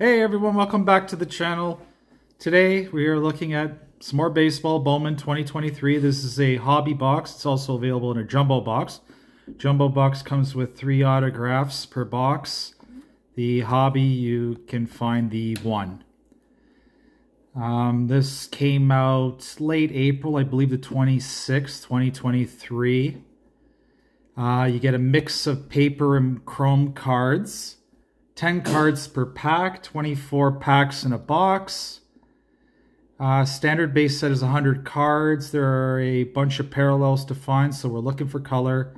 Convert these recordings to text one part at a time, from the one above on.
Hey everyone, welcome back to the channel. Today we are looking at some more baseball, Bowman 2023. This is a hobby box. It's also available in a jumbo box. Jumbo box comes with 3 autographs per box. The hobby, you can find the 1. This came out late April, I believe the 26th, 2023. You get a mix of paper and chrome cards. 10 cards per pack, 24 packs in a box. Standard base set is 100 cards. There are a bunch of parallels to find, so we're looking for color.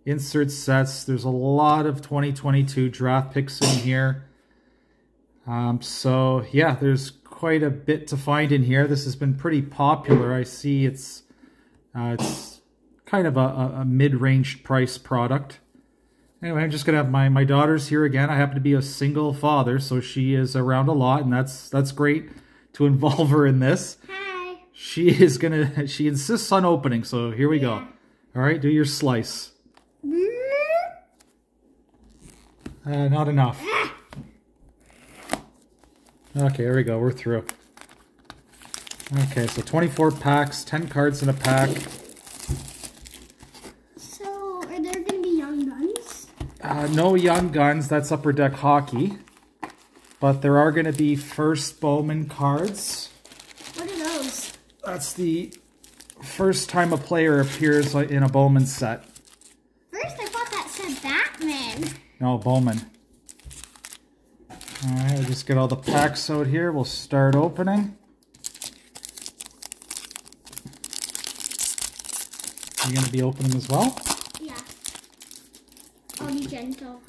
Insert sets. There's a lot of 2022 draft picks in here. So yeah, there's quite a bit to find in here. This has been pretty popular. I see it's kind of a mid-range price product. Anyway, I'm just going to have my daughter's here again. I happen to be a single father, so she is around a lot, and that's great to involve her in this. Hi. She insists on opening, so here we go. All right, do your slice. Not enough. Okay, here we go. We're through. Okay, so 24 packs, 10 cards in a pack. So, are there going to be young guns? No Young Guns, that's Upper Deck Hockey. But there are going to be first Bowman cards. What are those? That's the first time a player appears in a Bowman set. First, I thought that said Batman. No, Bowman. Alright, we'll just get all the packs out here. We'll start opening. You going to be opening as well? Yeah. I'll be gentle.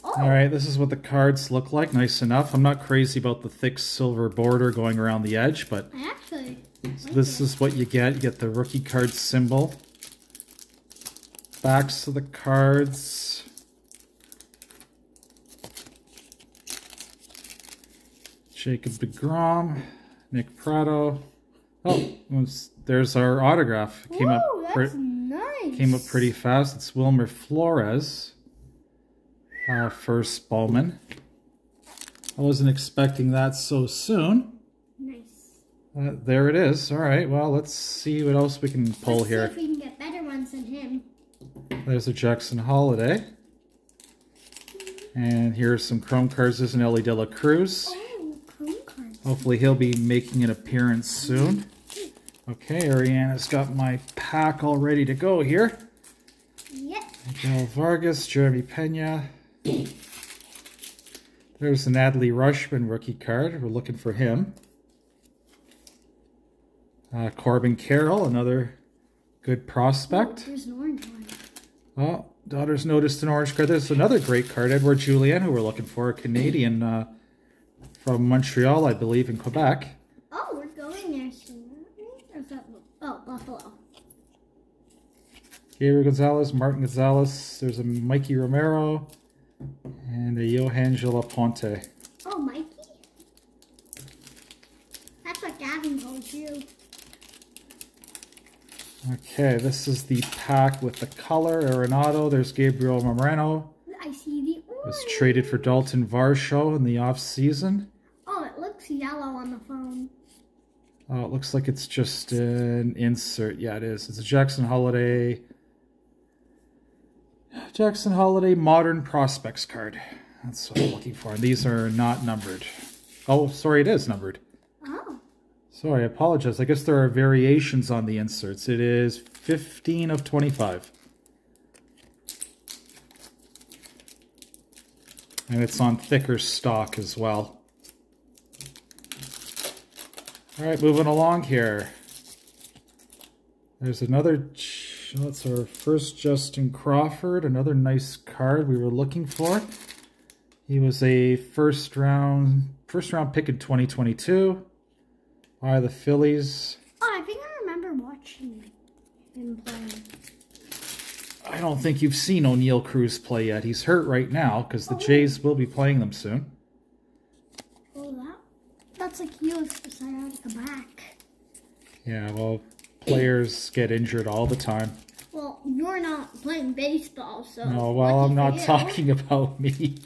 Oh. Alright, this is what the cards look like. Nice enough. I'm not crazy about the thick silver border going around the edge, but I actually so this is what you get. You get the rookie card symbol. Backs of the cards. Jacob deGrom, Nick Pratto. Oh, there's our autograph. It that's nice. Came up pretty fast. It's Wilmer Flores. First Bowman. I wasn't expecting that so soon. Nice. There it is. All right, well, let's see what else we can pull here. Let's see if we can get better ones than him. There's a Jackson Holiday. And here's some Chrome cards. There's an Ellie De La Cruz. Oh, Chrome cards. Hopefully he'll be making an appearance soon. Okay, Ariana's got my pack all ready to go here. Yep. Miguel Vargas, Jeremy Pena. There's an Adley Rushman rookie card. We're looking for him. Corbin Carroll, another good prospect. Oh, there's an orange one. Oh, daughter's noticed an orange card. There's another great card, Edward Julien, who we're looking for, a Canadian from Montreal, I believe, in Quebec. Oh, we're going there soon. Oh, Buffalo. Gabriel Gonzalez, Martin Gonzalez. There's a Mikey Romero and a Johangela Ponte. Oh, Mikey? That's what Gavin told you. Okay, this is the pack with the color. Arenado. There's Gabriel Moreno. I see the orange. Was traded for Dalton Varsho in the off-season. Oh, it looks yellow on the phone. Oh, it looks like it's just an insert. Yeah, it is. It's a Jackson Holiday Modern Prospects card. That's what I'm looking for. And these are not numbered. Oh, sorry, it is numbered. Oh. Sorry, I apologize. I guess there are variations on the inserts. It is 15 of 25. And it's on thicker stock as well. All right, moving along here. There's another, that's our first Justin Crawford, another nice card we were looking for. He was a first round pick in 2022 by the Phillies. Oh, I think I remember watching him play. I don't think you've seen O'Neal Cruz play yet. He's hurt right now because the Jays will be playing them soon. Oh, that's like he was the sciatica back. Yeah, well, players get injured all the time. Well, you're not playing baseball, so... No, well, I'm not talking about me.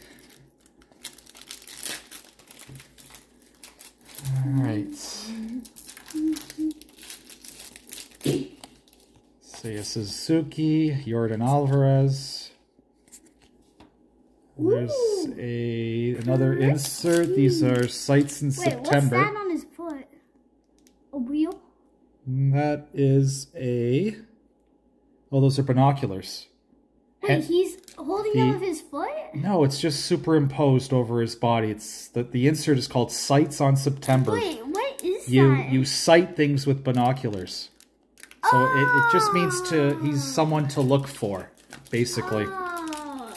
Seiya Suzuki, Jordan Alvarez. There's another insert. These are sights in September. What's that on his foot? A wheel? That is a... Oh, those are binoculars. Wait, he's holding them with his foot? No, it's just superimposed over his body. It's the insert is called Sights on September. Wait, what is that? You sight things with binoculars. So it just means he's someone to look for, basically,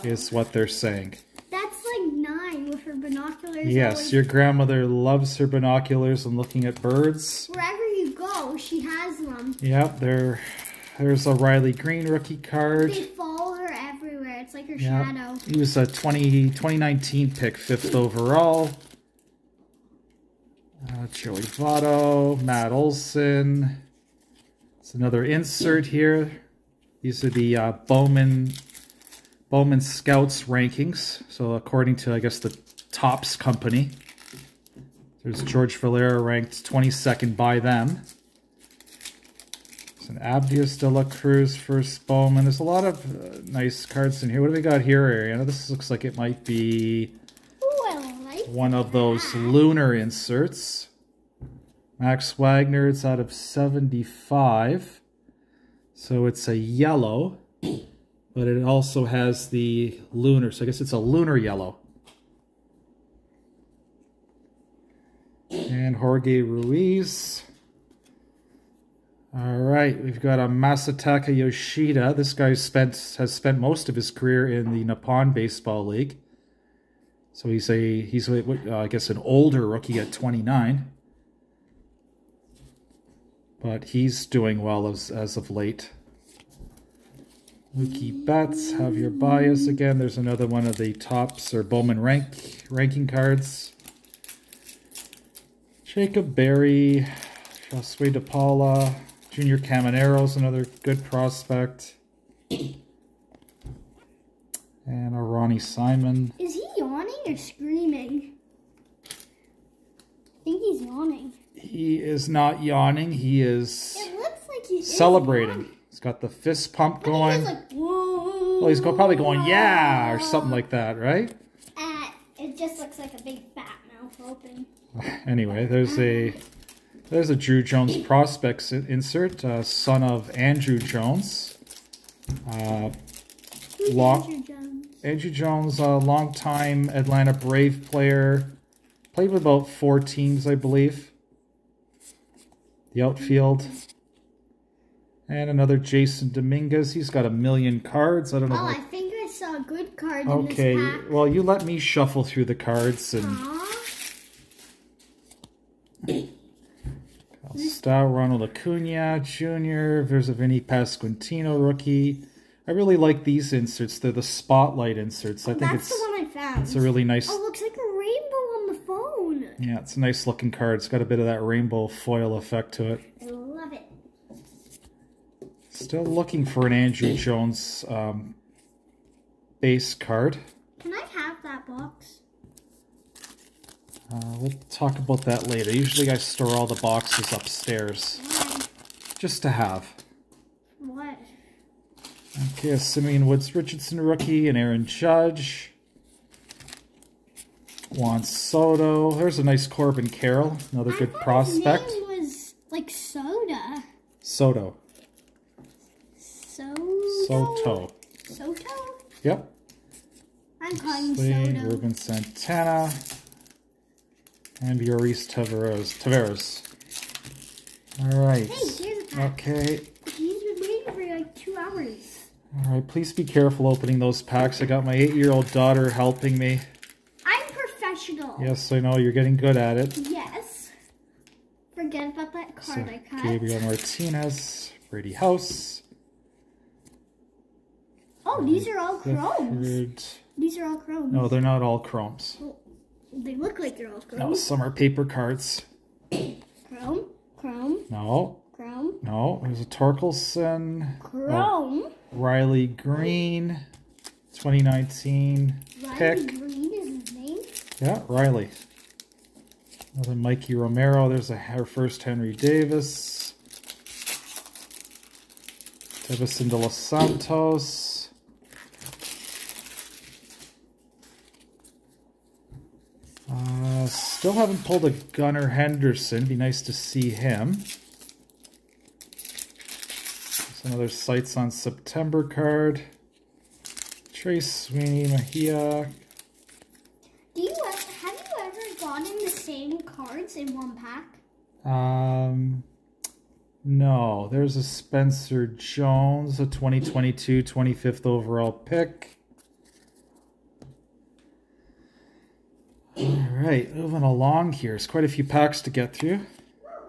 is what they're saying. That's like 9 with her binoculars. Yes, your grandmother loves her binoculars and looking at birds. Wherever you go, she has them. Yep, there's a Riley Green rookie card. They follow her everywhere. It's like her shadow. He was a 2019 pick, 5th overall. Joey Votto, Matt Olson. It's another insert here. These are the Bowman Scouts rankings. So according to, I guess, the Topps company. There's George Valera ranked 22nd by them. There's an Abdias de la Cruz first Bowman. There's a lot of nice cards in here. What do we got here, Ariana? This looks like it might be one of those lunar inserts. Max Wagner, it's out of 75. So it's a yellow. But it also has the lunar. So I guess it's a lunar yellow. And Jorge Ruiz. All right, we've got a Masataka Yoshida. This guy has spent most of his career in the Nippon Baseball League. So he's I guess an older rookie at 29. But he's doing well as of late. Mookie Betts, Javier Baez again. There's another one of the Topps or Bowman ranking cards. Jacob Berry, Josue De Paula, Junior Camanero's another good prospect. And a Ronnie Simon. Is he yawning or screaming? I think he's yawning. He is not yawning. He is It looks like he's celebrating. He's got the fist pump going. He's like, whoa. Well, he's probably going, yeah, or something like that, right? It just looks like a big fat mouth open. Anyway, there's a Drew Jones prospects insert, son of Andrew Jones. Who's Andrew Jones? Andrew Jones, a longtime Atlanta Brave player. Played with about 4 teams, I believe. The outfield. And another Jason Dominguez. He's got 1 million cards. I don't know. Oh, I think I saw a good card in this pack. Well, you let me shuffle through the cards and... Style Ronald Acuna Jr. There's a Vinny Pasquantino rookie. I really like these inserts. They're the spotlight inserts. I think that's the one I found. It's a really nice... Oh, it looks like a rainbow on the phone. Yeah, it's a nice looking card. It's got a bit of that rainbow foil effect to it. I love it. Still looking for an Andrew Jones base card. Can I have that box? We'll talk about that later. Usually I store all the boxes upstairs. Why? Just to have. What? Okay, a Simeon Woods Richardson rookie, and Aaron Judge. Juan Soto. There's a nice Corbin Carroll, another good prospect. His name was like Soda. Soto. Soto. Yep. I'm calling Sling, Soto. Ruben Santana. And Yoris Taveras. All right. Hey, here's a pack. Okay. He's been waiting for like 2 hours. All right, please be careful opening those packs. I got my 8-year-old daughter helping me. I'm professional. Yes, I know. You're getting good at it. Yes. Forget about that card I cut. Gabriel Martinez, Brady House. Oh, these are all chromes. These are all chromes. No, they're not all chromes. Well, they look like they're all chromes. No, some are paper cards. Chrome? Chrome? No. Chrome? No, there's a Torkelson. Chrome? Riley Green, 2019 Riley pick. Green is his name? Yeah, Riley. Another Mikey Romero. There's her first Henry Davis. Everson de los Santos. Still haven't pulled a Gunnar Henderson. Be nice to see him. There's another Sights on September card. Trace Sweeney, Mejia. Have you ever gotten the same cards in one pack? No. There's a Spencer Jones, a 2022 25th overall pick. Alright, moving along here. There's quite a few packs to get through. No,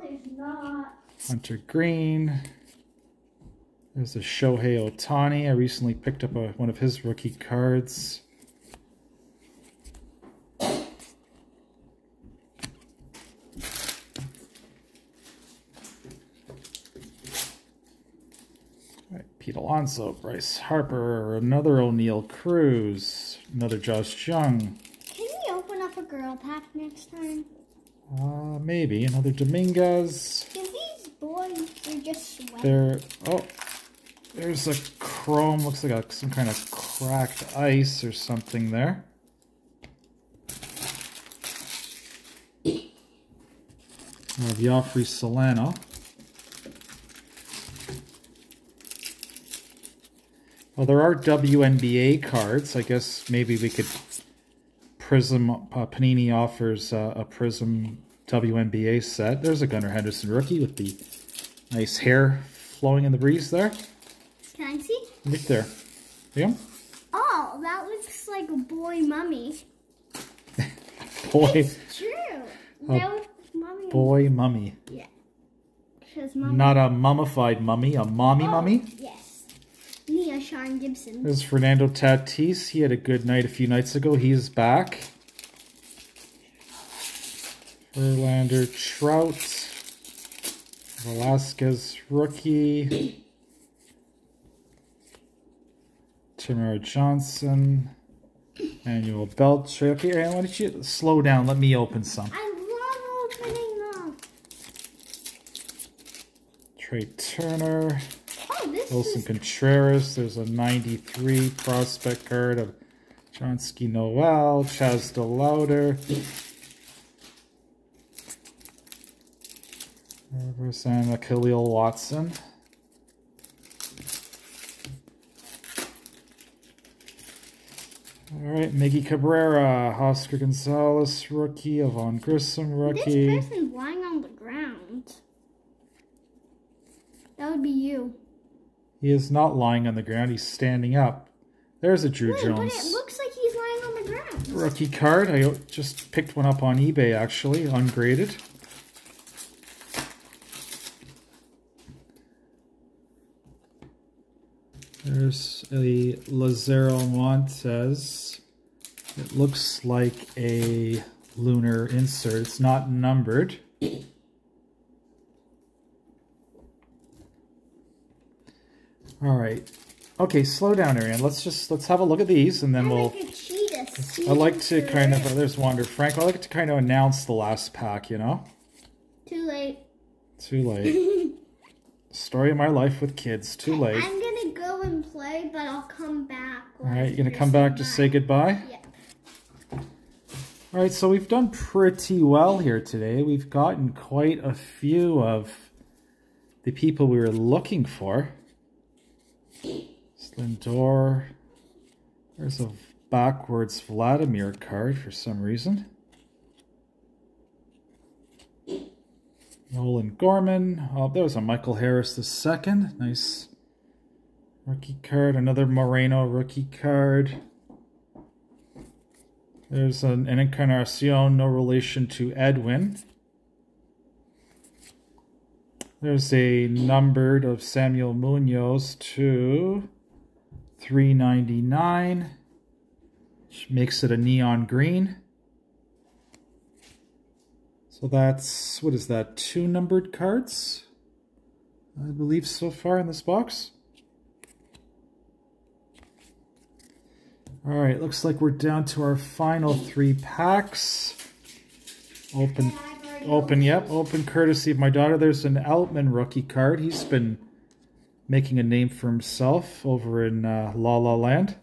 there's not. Hunter Green. There's a Shohei Ohtani. I recently picked up one of his rookie cards. Pete Alonso, Bryce Harper, another O'Neal Cruz, another Josh Jung. Can we open up a girl pack next time? Maybe another Dominguez. Because these boys are just sweating. There's a chrome. Looks like some kind of cracked ice or something there. Joffrey Solano. Well, there are WNBA cards. I guess maybe we could Prism. Panini offers a Prism WNBA set. There's a Gunnar Henderson rookie with the nice hair flowing in the breeze there. Can I see? Right there. Yeah. Oh, that looks like a boy mummy. Boy. It's true. That was mummy. Boy mummy. Yeah. Mummy. Not a mummified mummy, a mommy mummy. Yes. Nia Sean Gibson. There's Fernando Tatis. He had a good night a few nights ago. He's back. Verlander Trout. Velasquez rookie. Tamara Johnson. Manuel Beltre. Okay, Aaron, why don't you slow down? Let me open some. I love opening them. Trey Turner. Oh, this Wilson is... Contreras. There's a 93 prospect card of Johnsky Noel. Chaz DeLauder. And Khalil Watson. All right, Miggy Cabrera, Oscar Gonzalez, rookie, Avon Grissom, rookie. This person's lying on the ground. That would be you. He is not lying on the ground, he's standing up. There's a Drew Jones. But it looks like he's lying on the ground. Rookie card, I just picked one up on eBay actually, ungraded. There's a Lazaro Montes. It looks like a lunar insert. It's not numbered. All right. Okay, slow down, Ariane. Let's have a look at these, and then we'll. Like a cheetah. I like to kind of. There's Wander Frank. I like to kind of announce the last pack. You know. Too late. Too late. Story of my life with kids. Too late. I'm gonna go and play, but I'll come back. All right, you're gonna come back to say goodbye? Yeah. All right, so we've done pretty well here today. We've gotten quite a few of the people we were looking for. Lindor. There's a backwards Vladimir card for some reason. Nolan Gorman. Oh, there was a Michael Harris II. Nice rookie card. Another Moreno rookie card. There's an Encarnacion, no relation to Edwin. There's a numbered of Samuel Munoz to 399, which makes it a neon green. So that's, what is that, 2 numbered cards, I believe, so far in this box. All right, looks like we're down to our final 3 packs. Open courtesy of my daughter. There's an Outman rookie card. He's been making a name for himself over in La La Land.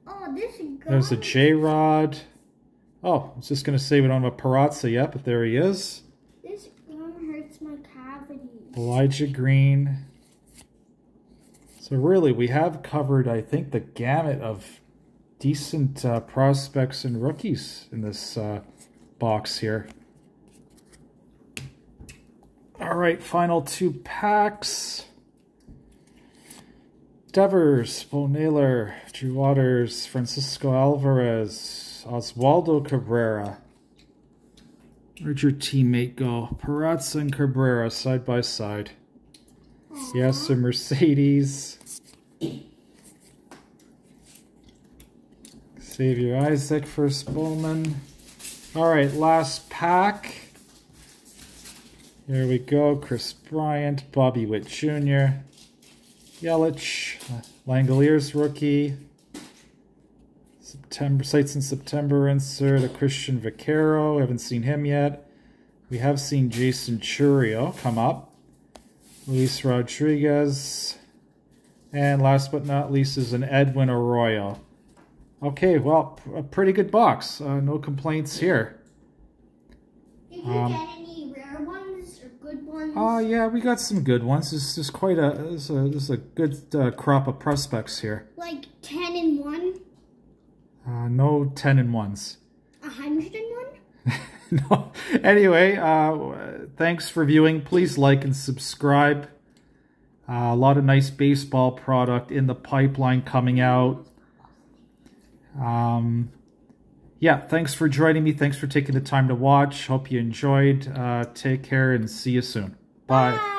Oh, this gun. There's a J-Rod. Oh, I was just going to say we don't have a Parazza yet, but there he is. This gun hurts my cavities. Elijah Green. So really, we have covered, I think, the gamut of decent prospects and rookies in this box here. All right, final 2 packs. Devers, Bo Naylor, Drew Waters, Francisco Alvarez, Oswaldo Cabrera. Where'd your teammate go? Parazza and Cabrera side by side. Aww. Yes, a Mercedes. Xavier Isaac, first Bowman. All right, last pack. Here we go. Chris Bryant, Bobby Witt Jr., Yelich, Langoliers rookie. September Sights in September insert, a Christian Vaquero. Haven't seen him yet. We have seen Jason Churio come up. Luis Rodriguez. And last but not least is an Edwin Arroyo. Okay, well, a pretty good box. No complaints here. Did you get any rare ones or good ones? Oh, yeah, we got some good ones. This is quite a this is a good crop of prospects here. Like 10 and 1? No 10 and 1s. 101? No. Anyway, thanks for viewing. Please like and subscribe. A lot of nice baseball product in the pipeline coming out. Yeah, thanks for joining me. Thanks for taking the time to watch. Hope you enjoyed. Take care and see you soon. Bye.